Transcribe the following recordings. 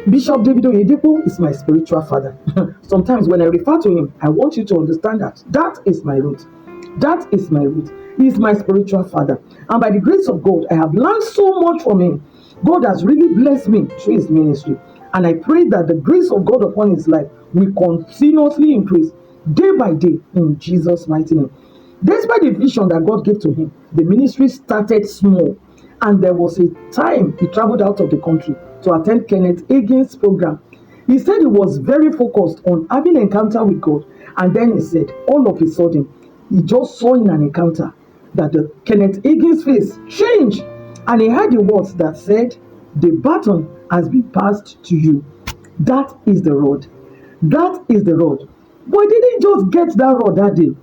Bishop David Oyedepo is my spiritual father. Sometimes when I refer to him, I want you to understand that is my root. That is my root. He is my spiritual father. And by the grace of God, I have learned so much from him. God has really blessed me through his ministry. And I pray that the grace of God upon his life will continuously increase day by day in Jesus' mighty name. Despite the vision that God gave to him, the ministry started small. And there was a time he traveled out of the country to attend Kenneth Hagin's program. He said he was very focused on having an encounter with God. And then he said, all of a sudden, he just saw in an encounter that the Kenneth Hagin's face changed. And he heard the words that said, the baton has been passed to you. That is the rod. That is the rod. But he didn't just get that rod that day.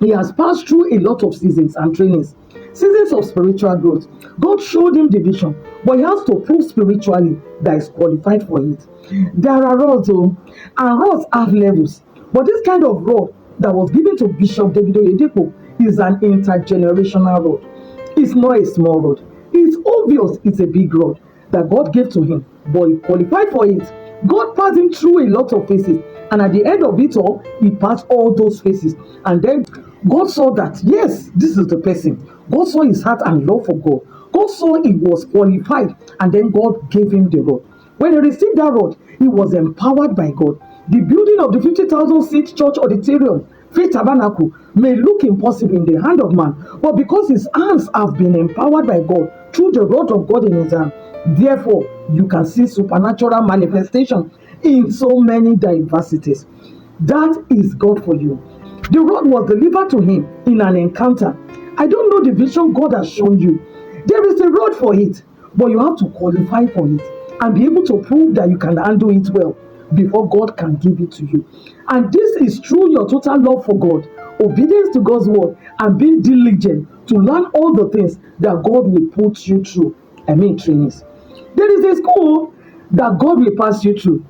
He has passed through a lot of seasons and trainings, seasons of spiritual growth. God showed him the vision, but he has to prove spiritually that he's qualified for it. There are rods, and rods have levels. But this kind of rod that was given to Bishop David Oyedepo is an intergenerational rod. It's not a small rod. It's obvious it's a big rod that God gave to him, but he qualified for it. God passed him through a lot of phases, and at the end of it all, he passed all those phases. And then God saw that, yes, this is the person. God saw his heart and love for God. God saw he was qualified, and then God gave him the rod. When he received that rod, he was empowered by God. The building of the 50,000 seat church auditorium, Faith Tabernacle, may look impossible in the hand of man, but because his hands have been empowered by God through the rod of God in his hand, therefore you can see supernatural manifestation in so many diversities. That is God for you. The rod was delivered to him in an encounter. I don't know the vision God has shown you. There is a rod for it, but you have to qualify for it and be able to prove that you can handle it well before God can give it to you. And this is through your total love for God, obedience to God's word, and being diligent to learn all the things that God will put you through. Trainings. There is a school that God will pass you through.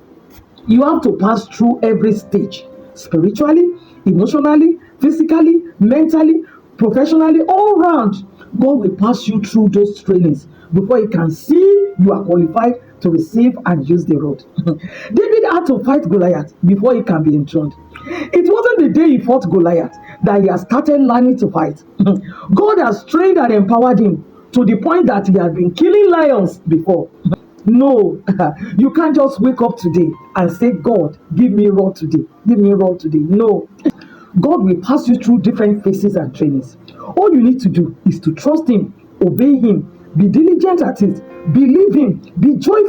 You have to pass through every stage, spiritually, emotionally, physically, mentally, professionally, all round. God will pass you through those trainings before he can see you are qualified to receive and use the rod. David had to fight Goliath before he can be enthroned. It wasn't the day he fought Goliath that he has started learning to fight. God has trained and empowered him to the point that he had been killing lions before. No, you can't just wake up today and say, God, give me rod today. Give me rod today. No. God will pass you through different phases and trainings. All you need to do is to trust him, obey him, be diligent at it, believe him, be joyful.